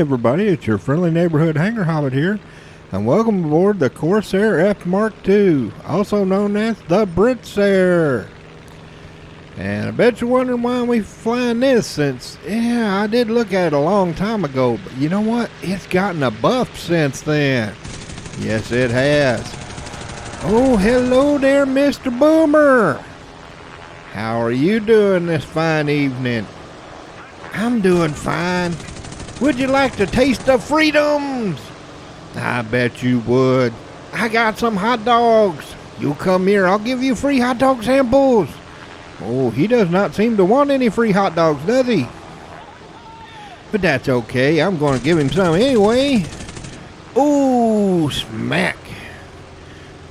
everybody, it's your friendly neighborhood hanger hobbit here, and welcome aboard the Corsair F Mk II, also known as the Britsair. And I bet you're wondering why we flying this, since, yeah, I did look at it a long time ago, but you know what? It's gotten a buff since then. Yes, it has. Oh, hello there, Mr. Boomer. How are you doing this fine evening? I'm doing fine. Would you like to taste the freedoms? I bet you would. I got some hot dogs. You come here, I'll give you free hot dog samples. Oh, he does not seem to want any free hot dogs, does he? But that's okay, I'm going to give him some anyway. Ooh, smack.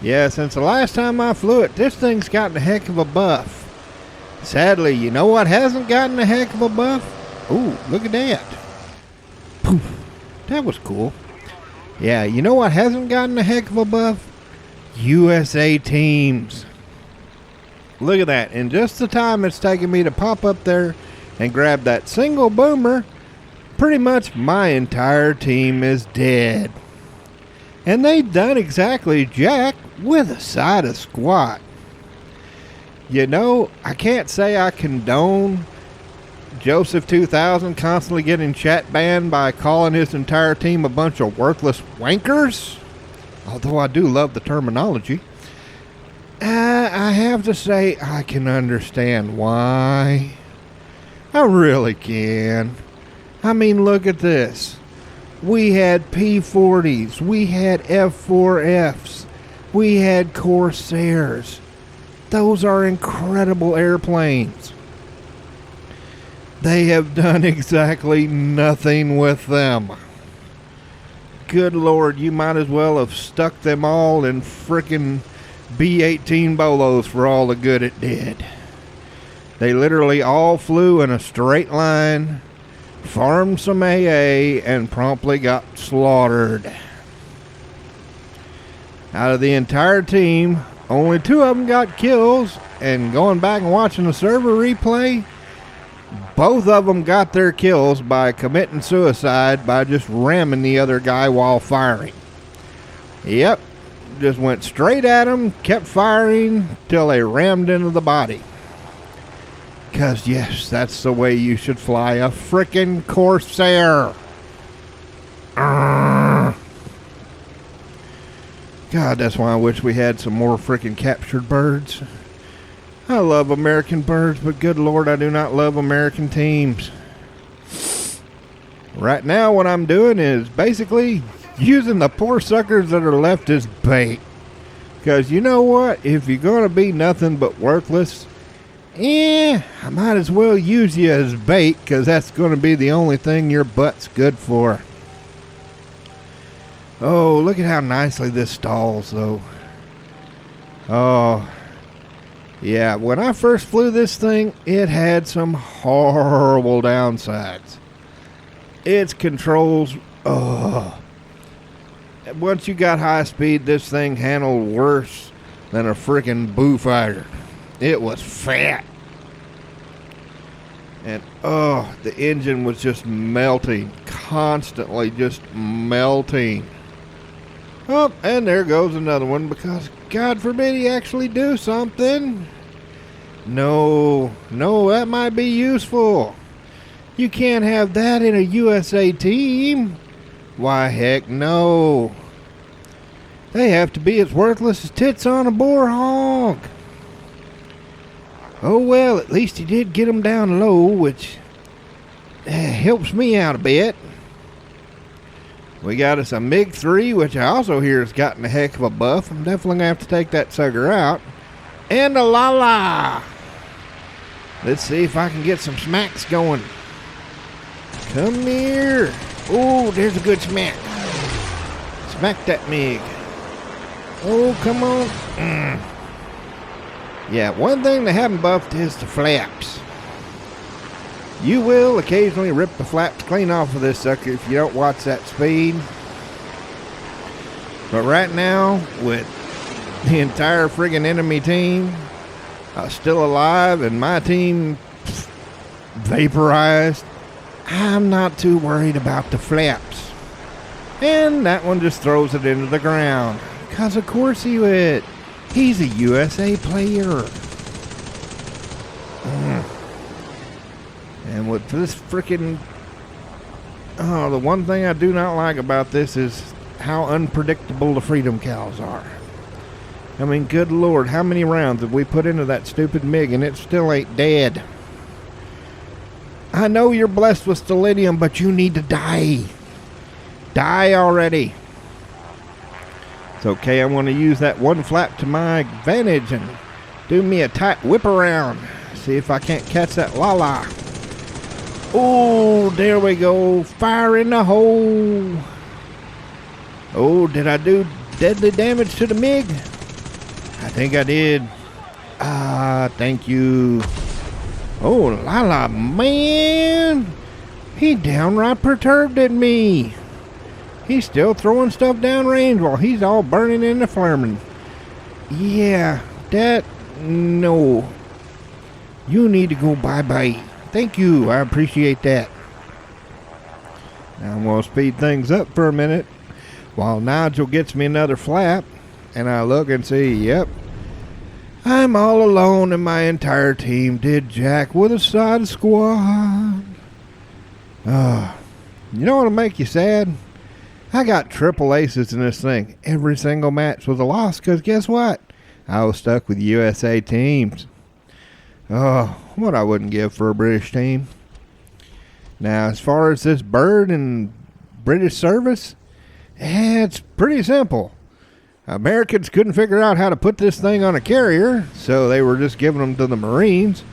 Yeah, since the last time I flew it, this thing's gotten a heck of a buff. Sadly, you know what hasn't gotten a heck of a buff? Ooh, look at that. Poof. That was cool. Yeah, you know what hasn't gotten a heck of a buff? USA teams. Look at that. In just the time it's taken me to pop up there and grab that single boomer, pretty much my entire team is dead. And they've done exactly jack with a side of squat. You know, I can't say I condone Joseph 2000 constantly getting chat banned by calling his entire team a bunch of worthless wankers. Although I do love the terminology. I have to say I can understand why. I really can. I mean, look at this. We had P-40s. We had F-4Fs. We had Corsairs. Those are incredible airplanes. They have done exactly nothing with them. Good Lord, you might as well have stuck them all in frickin' B-18 Bolos for all the good it did. They literally all flew in a straight line, farmed some AA, and promptly got slaughtered. Out of the entire team, only 2 of them got kills, and going back and watching the server replay, both of them got their kills by committing suicide by just ramming the other guy while firing. Yep, just went straight at him, kept firing till they rammed into the body. Because, yes, that's the way you should fly a frickin' Corsair. God, that's why I wish we had some more frickin' captured birds. I love American birds, but good Lord, I do not love American teams. Right now, what I'm doing is basically using the poor suckers that are left as bait. Because you know what? If you're going to be nothing but worthless, I might as well use you as bait, because that's going to be the only thing your butt's good for. Oh, look at how nicely this stalls, though. Oh, yeah, when I first flew this thing, it had some horrible downsides. Its controls, once you got high speed, this thing handled worse than a freaking Buffsair. It was fat. And, the engine was just melting, constantly just melting. Oh, and there goes another one, because God forbid he actually do something. No, that might be useful. You can't have that in a USA team. Why, heck no. They have to be as worthless as tits on a boar hog. Oh well, at least he did get them down low, which helps me out a bit. We got us a MiG-3, which I also hear has gotten a heck of a buff. I'm definitely going to have to take that sucker out. And a la-la. Let's see if I can get some smacks going. Come here. Oh, there's a good smack. Smack that MiG. Oh, come on. Yeah, one thing they haven't buffed is the flaps. You will occasionally rip the flaps clean off of this sucker if you don't watch that speed. But right now, with the entire friggin' enemy team still alive and my team vaporized, I'm not too worried about the flaps. And that one just throws it into the ground. Because of course he would. He's a USA player. And with this freaking... Oh, the one thing I do not like about this is how unpredictable the Freedom Cows are. I mean, good Lord, how many rounds have we put into that stupid MiG and it still ain't dead? I know you're blessed with stellium, but you need to die. Die already. It's okay, I'm going to use that one flap to my advantage and do me a tight whip around. See if I can't catch that la-la. Oh, there we go. Fire in the hole. Oh, did I do deadly damage to the MiG? I think I did. Thank you. Oh, la-la, man. He downright perturbed at me. He's still throwing stuff downrange while he's all burning in the flamin'. Yeah, no. You need to go bye-bye. Thank you, I appreciate that. Now I'm going to speed things up for a minute while Nigel gets me another flap. And I look and see, yep, I'm all alone and my entire team did jack with a side squad. You know what'll make you sad? I got triple aces in this thing. Every single match was a loss because guess what? I was stuck with USA teams. Oh, what I wouldn't give for a British team. Now, as far as this bird and British service, it's pretty simple. Americans couldn't figure out how to put this thing on a carrier, so they were just giving them to the Marines.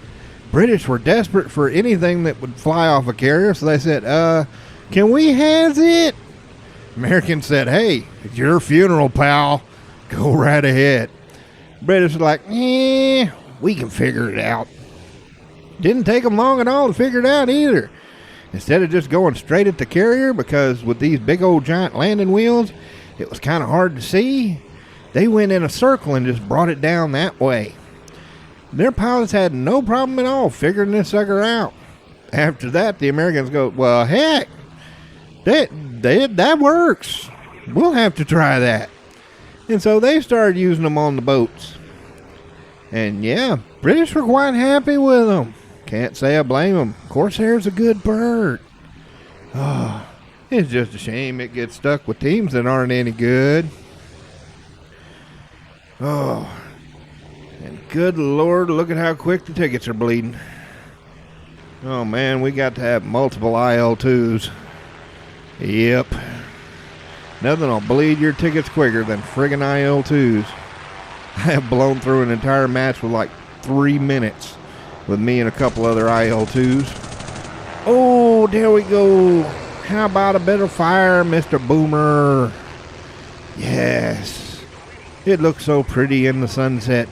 British were desperate for anything that would fly off a carrier, so they said, can we have it? Americans said, hey, it's your funeral, pal. Go right ahead. British were like, we can figure it out. Didn't take them long at all to figure it out either. Instead of just going straight at the carrier, because with these big old giant landing wheels, it was kind of hard to see, they went in a circle and just brought it down that way. Their pilots had no problem at all figuring this sucker out. After that, the Americans go, well, heck, that works. We'll have to try that. And so they started using them on the boats. And yeah, British were quite happy with them. Can't say I blame them. Corsair's a good bird. Oh, it's just a shame it gets stuck with teams that aren't any good. Oh, and good Lord, look at how quick the tickets are bleeding. Oh man, we got to have multiple IL-2s. Yep. Nothing will bleed your tickets quicker than friggin' IL-2s. I have blown through an entire match with like 3 minutes with me and a couple other IL-2s. Oh, there we go. How about a bit of fire, Mr. Boomer? Yes. It looks so pretty in the sunset.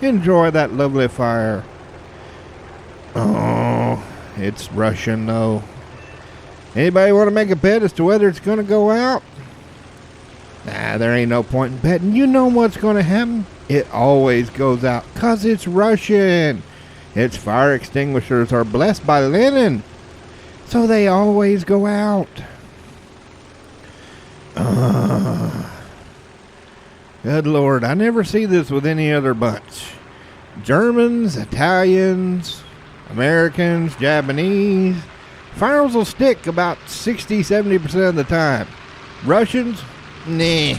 Enjoy that lovely fire. Oh, it's Russian though. Anybody want to make a bet as to whether it's going to go out? Nah, there ain't no point in betting. You know what's going to happen? It always goes out because it's Russian. Its fire extinguishers are blessed by Lenin, so they always go out. Good Lord, I never see this with any other bunch. Germans, Italians, Americans, Japanese. Fires will stick about 60-70% of the time. Russians, nah.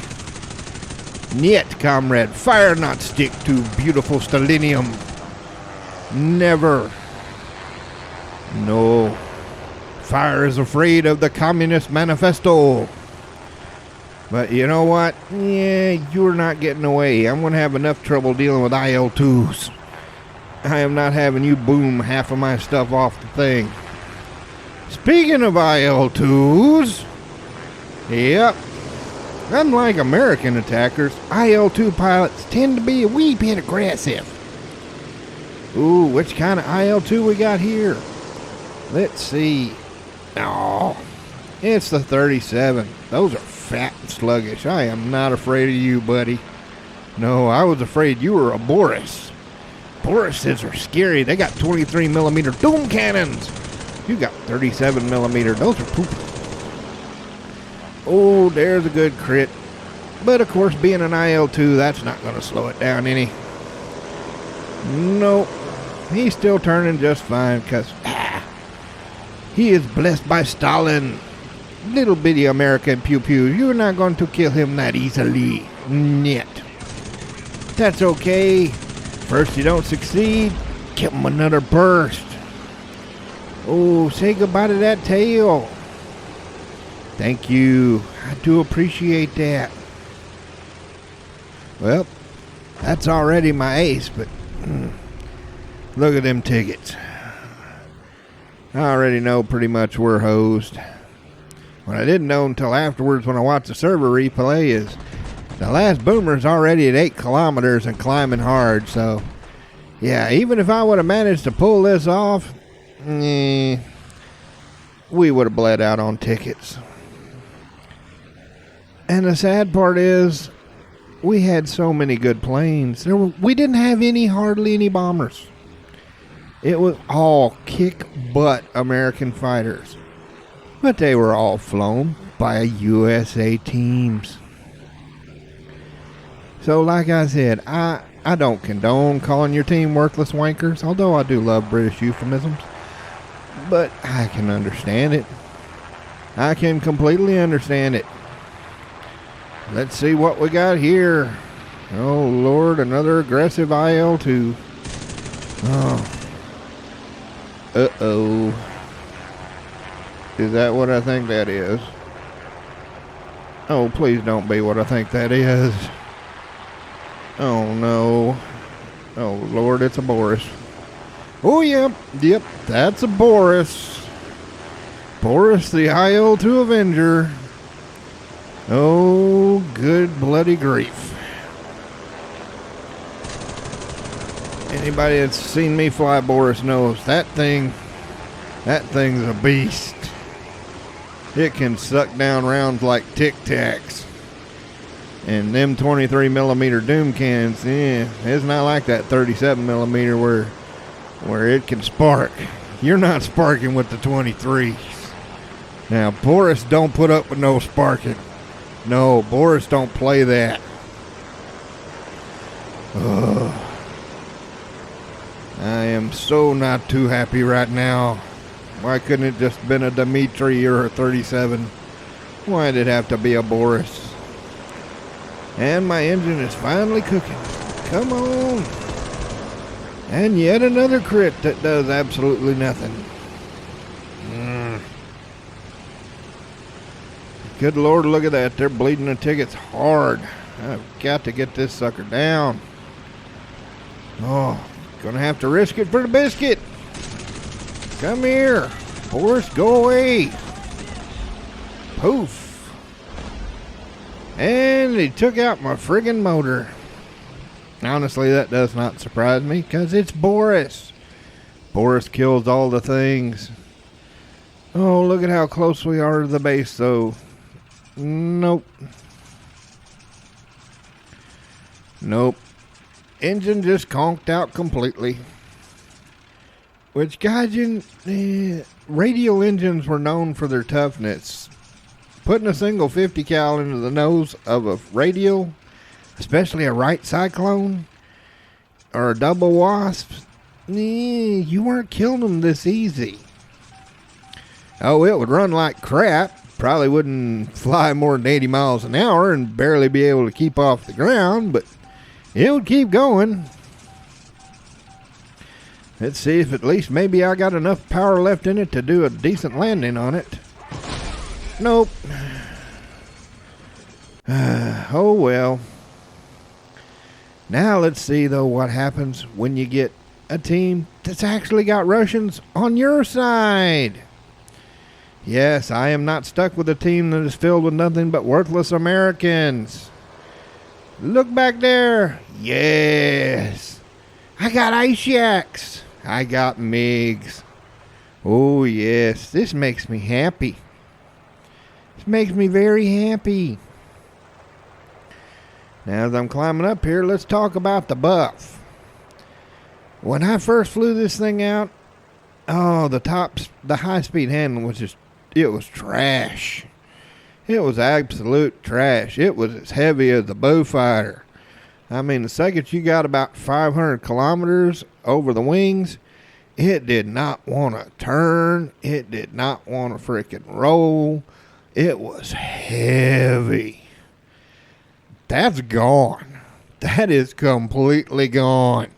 Niet, comrade. Fire not stick to beautiful stellium. Never. No. Fire is afraid of the Communist Manifesto. But you know what? Yeah, you're not getting away. I'm going to have enough trouble dealing with IL-2s. I am not having you boom half of my stuff off the thing. Speaking of IL-2s, yep, unlike American attackers, IL-2 pilots tend to be a wee bit aggressive. Ooh, which kind of IL-2 we got here? Let's see. Oh, it's the 37. Those are fat and sluggish. I am not afraid of you, buddy. No, I was afraid you were a Boris. Borises are scary. They got 23mm doom cannons. You got 37 millimeter. Those are poop. Oh, there's a good crit. But of course, being an IL-2, that's not going to slow it down any. Nope. He's still turning just fine because he is blessed by Stalin. Little bitty American pew-pew. You're not going to kill him that easily. Yet. That's okay. First you don't succeed, give him another burst. Oh, say goodbye to that tail. Thank you. I do appreciate that. Well, that's already my ace, but look at them tickets. I already know pretty much we're hosed. What I didn't know until afterwards when I watched the server replay is the last boomer's already at 8 kilometers and climbing hard, so yeah, even if I would have managed to pull this off, we would have bled out on tickets. And the sad part is, we had so many good planes. We didn't have hardly any bombers. It was all kick-butt American fighters. But they were all flown by USA teams. So like I said, I don't condone calling your team worthless wankers, although I do love British euphemisms. But I can understand it. I can completely understand it. Let's see what we got here. Oh Lord, another aggressive IL-2. Oh. Uh-oh. Is that what I think that is? Oh, please don't be what I think that is. Oh no. Oh Lord, it's a Boris. Oh yep, that's a Boris. Boris the IL-2 Avenger. Oh, good bloody grief. Anybody that's seen me fly Boris knows that thing's a beast. It can suck down rounds like Tic Tacs. And them 23 millimeter Doom cannons, it's not like that 37 millimeter where it can spark. You're not sparking with the 23s. Now, Boris don't put up with no sparking. No, Boris don't play that. Ugh. I am so not too happy right now. Why couldn't it just been a Dimitri or a 37? Why did it have to be a Boris? And my engine is finally cooking. Come on. And yet another crit that does absolutely nothing. Good Lord, look at that. They're bleeding the tickets hard. I've got to get this sucker down. Oh, gonna have to risk it for the biscuit. Come here. Boris, go away. Poof. And he took out my friggin' motor. Honestly, that does not surprise me, because it's Boris. Boris kills all the things. Oh, look at how close we are to the base, though. Nope. Engine just conked out completely. Which, guys, radial engines were known for their toughness. Putting a single 50 cal into the nose of a radial, especially a right cyclone or a double wasp, you weren't killing them this easy. Oh, it would run like crap. Probably wouldn't fly more than 80 miles an hour and barely be able to keep off the ground, but it would keep going. Let's see if at least maybe I got enough power left in it to do a decent landing on it. Nope. Oh well. Now let's see though what happens when you get a team that's actually got Russians on your side. Yes, I am not stuck with a team that is filled with nothing but worthless Americans. Look back there. Yes. I got ice yaks. I got MiGs. Oh yes, this makes me happy. This makes me very happy. Now as I'm climbing up here, let's talk about the buff. When I first flew this thing out, Oh, the high-speed handling was just, it was trash. It was absolute trash. It was as heavy as the Buffsair. I mean, the second you got about 500 kilometers over the wings, it did not want to turn. It did not want to freaking roll. It was heavy. That's gone. That is completely gone.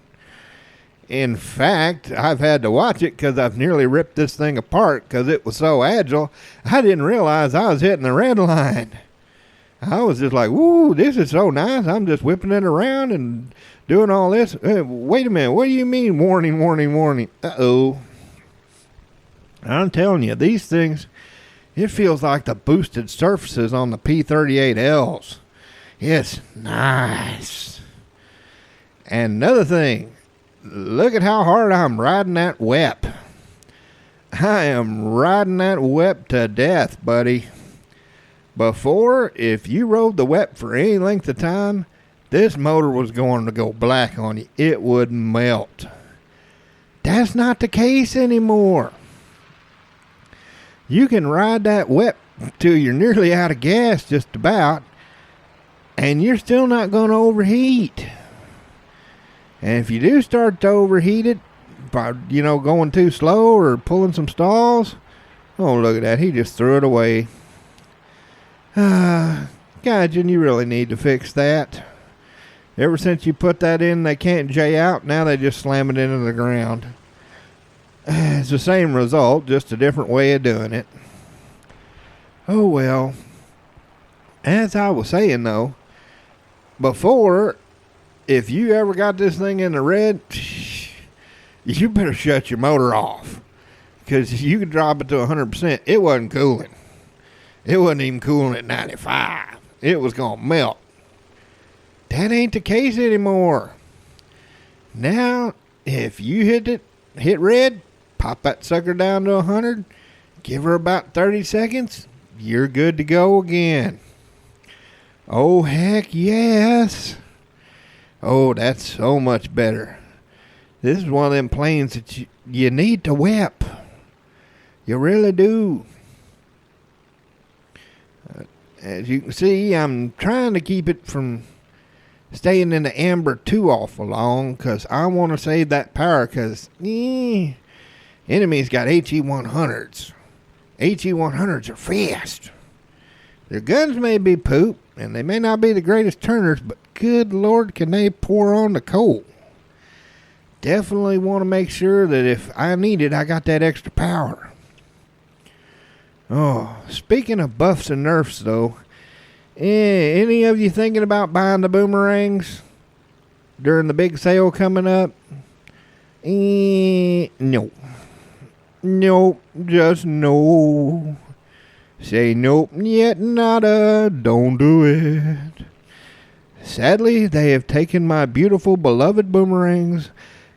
In fact, I've had to watch it because I've nearly ripped this thing apart because it was so agile. I didn't realize I was hitting the red line. I was just like, woo, this is so nice. I'm just whipping it around and doing all this. Wait a minute. What do you mean warning, warning, warning? Uh-oh. I'm telling you, these things, it feels like the boosted surfaces on the P38Ls. It's nice. And another thing, look at how hard I'm riding that WEP. I am riding that WEP to death, buddy. Before, if you rode the WEP for any length of time, this motor was going to go black on you. It would melt. That's not the case anymore. You can ride that WEP till you're nearly out of gas, just about, and you're still not going to overheat. And if you do start to overheat it by, going too slow or pulling some stalls, oh, look at that. He just threw it away. Gaijin, you really need to fix that. Ever since you put that in, they can't J out. Now they just slam it into the ground. It's the same result, just a different way of doing it. Oh, well. As I was saying, though, before, if you ever got this thing in the red, you better shut your motor off. Because you could drop it to 100%. It wasn't cooling. It wasn't even cooling at 95. It was going to melt. That ain't the case anymore. Now, if you hit red, pop that sucker down to 100, give her about 30 seconds, you're good to go again. Oh, heck yes. Oh, that's so much better. This is one of them planes that you need to WEP. You really do. As you can see, I'm trying to keep it from staying in the amber too awful long because I want to save that power because enemies got HE100s. HE100s are fast. Their guns may be poop and they may not be the greatest turners, but good Lord, can they pour on the coal. Definitely want to make sure that if I need it, I got that extra power. Oh, speaking of buffs and nerfs, though, any of you thinking about buying the boomerangs during the big sale coming up? No. Nope, just no. Say nope, yet nada, don't do it. Sadly, they have taken my beautiful, beloved boomerangs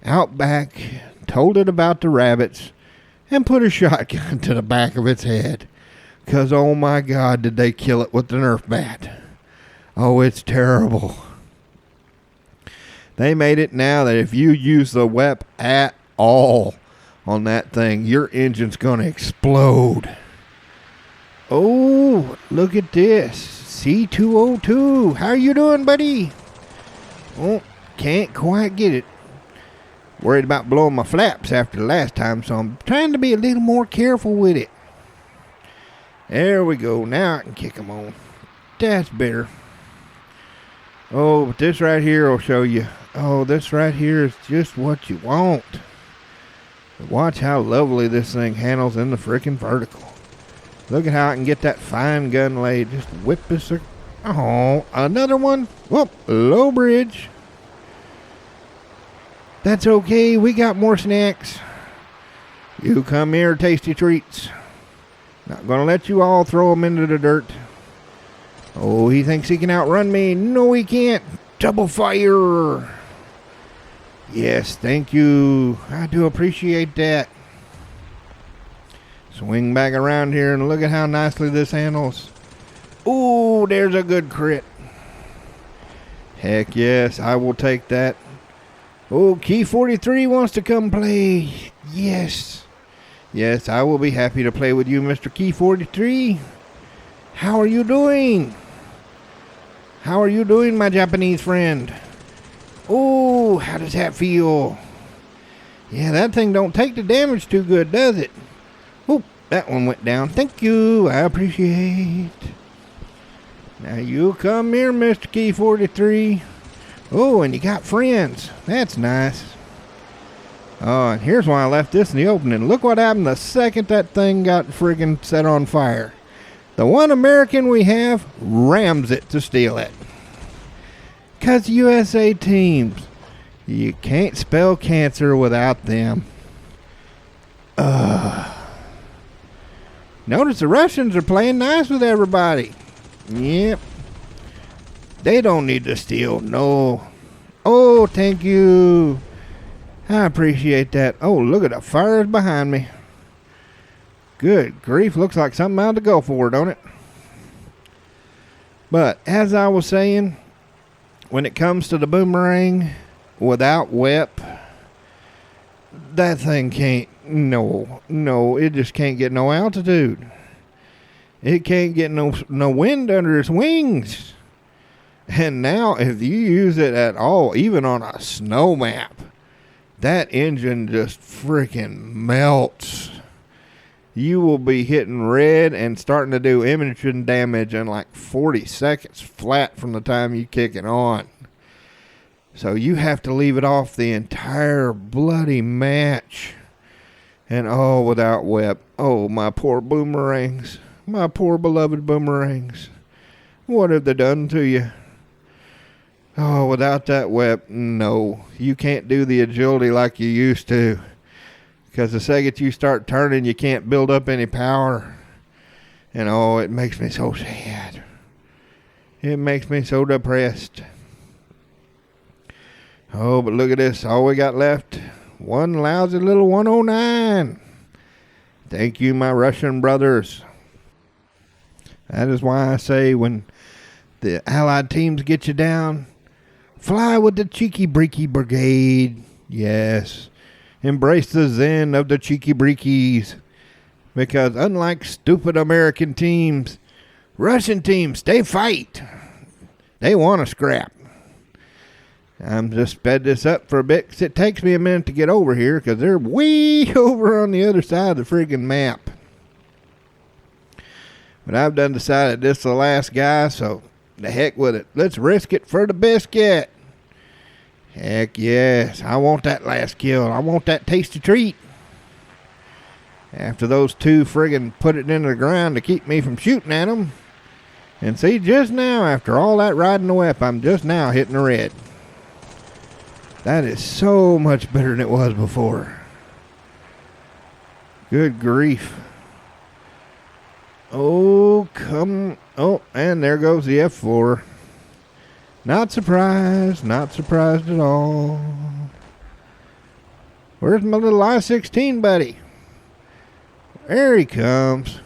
out back, told it about the rabbits, and put a shotgun to the back of its head. 'Cause, oh my God, did they kill it with the Nerf bat. Oh, it's terrible. They made it now that if you use the WEP at all on that thing, your engine's going to explode. Oh, look at this. C202. How you doing, buddy? Oh, can't quite get it. Worried about blowing my flaps after the last time, so I'm trying to be a little more careful with it. There we go. Now I can kick them on. That's better. Oh, but this right here will show you. Oh, this right here is just what you want. Watch how lovely this thing handles in the freaking vertical. Look at how I can get that fine gun laid. Just whip this. Oh, another one. Whoop, low bridge. That's okay. We got more snacks. You come here, tasty treats. Not gonna let you all throw them into the dirt. Oh, he thinks he can outrun me. No, he can't. Double fire. Yes, thank you. I do appreciate that. Swing back around here and look at how nicely this handles. Ooh, there's a good crit. Heck yes, I will take that. Oh, Key 43 wants to come play. Yes. Yes, I will be happy to play with you, Mr. Key 43. How are you doing? How are you doing, my Japanese friend? Oh, how does that feel? Yeah, that thing don't take the damage too good, does it? Oh, that one went down. Thank you. I appreciate. Now you come here, Mr. Key 43. Oh, and you got friends. That's nice. Oh, and here's why I left this in the opening. Look what happened the second that thing got friggin' set on fire. The one American we have rams it to steal it. 'Cause USA teams, you can't spell cancer without them. Notice the Russians are playing nice with everybody. Yep. They don't need to steal, no. Oh, thank you. I appreciate that. Oh, look at the fires behind me. Good grief, looks like something out to go for, don't it? But as I was saying, when it comes to the boomerang without WEP, that thing can't, no, it just can't get no altitude. It can't get no wind under its wings. And now if you use it at all, even on a snow map, that engine just freaking melts. You will be hitting red and starting to do imaging damage in like 40 seconds flat from the time you kick it on. So you have to leave it off the entire bloody match. And oh, without WEP. Oh, my poor boomerangs. My poor beloved boomerangs. What have they done to you? Oh, without that WEP, no. You can't do the agility like you used to. Because the second you start turning, you can't build up any power. And oh, it makes me so sad. It makes me so depressed. Oh, but look at this. All we got left, one lousy little 109. Thank you, my Russian brothers. That is why I say when the Allied teams get you down, fly with the Cheeky Breaky Brigade. Yes. Embrace the zen of the Cheeky Breakies. Because unlike stupid American teams, Russian teams, they fight. They want to scrap. I'm just sped this up for a bit because it takes me a minute to get over here because they're way over on the other side of the friggin' map. But I've done decided this is the last guy, so the heck with it. Let's risk it for the biscuit. Heck yes, I want that last kill. I want that tasty treat. After those two friggin' put it into the ground to keep me from shooting at them. And see, just now, after all that riding the WEP, I'm just now hitting the red. That is so much better than it was before. Good grief. Oh, come. Oh, and there goes the F4. Not surprised at all. Where's my little I-16 buddy? There he comes.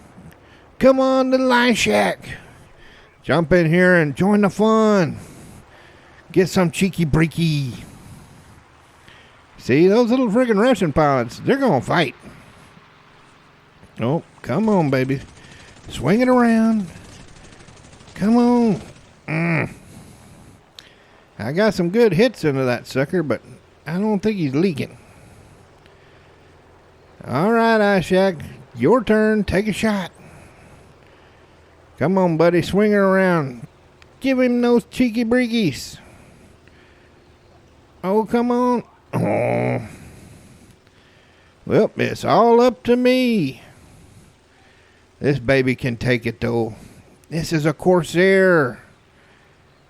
Come on, little I-Shack. Jump in here and join the fun. Get some cheeky breaky. See, those little friggin' Russian pilots, they're gonna fight. Oh, come on, baby. Swing it around. Come on. I got some good hits into that sucker, but I don't think he's leaking. All right, I-Shack. Your turn. Take a shot. Come on, buddy. Swing it around. Give him those cheeky breakies. Oh, come on. Oh. Well, it's all up to me. This baby can take it, though. This is a Corsair.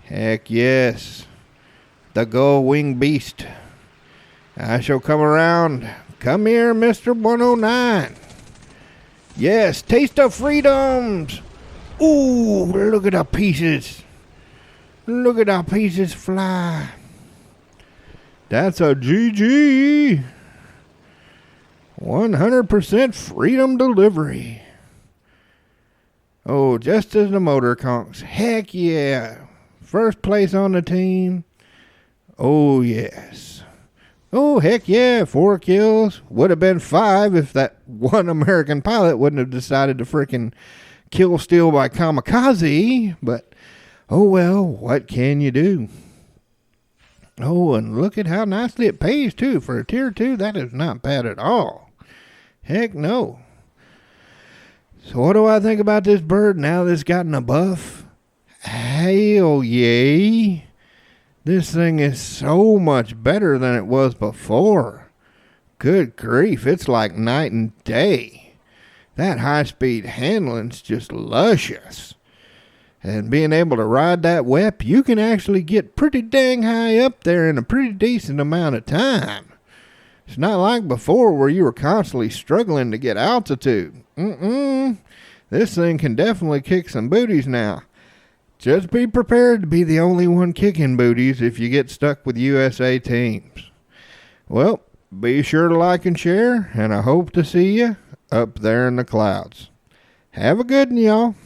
Heck yes. The Gull Wing Beast. I shall come around. Come here, Mr. 109. Yes, taste of freedoms. Ooh, look at the pieces. Look at the pieces fly. That's a GG. 100% freedom delivery. Oh, just as the motor conks. Heck yeah. First place on the team. Oh, yes. Oh, heck yeah, 4 kills. Would have been 5 if that one American pilot wouldn't have decided to frickin' kill steal by kamikaze. But, oh well, what can you do? Oh, and look at how nicely it pays, too. For a Tier 2, that is not bad at all. Heck no. So what do I think about this bird now that it's gotten a buff? Hell yay. This thing is so much better than it was before. Good grief, it's like night and day. That high-speed handling's just luscious. And being able to ride that WEP, you can actually get pretty dang high up there in a pretty decent amount of time. It's not like before where you were constantly struggling to get altitude. This thing can definitely kick some booties now. Just be prepared to be the only one kicking booties if you get stuck with USA teams. Well, be sure to like and share, and I hope to see you up there in the clouds. Have a good one, y'all.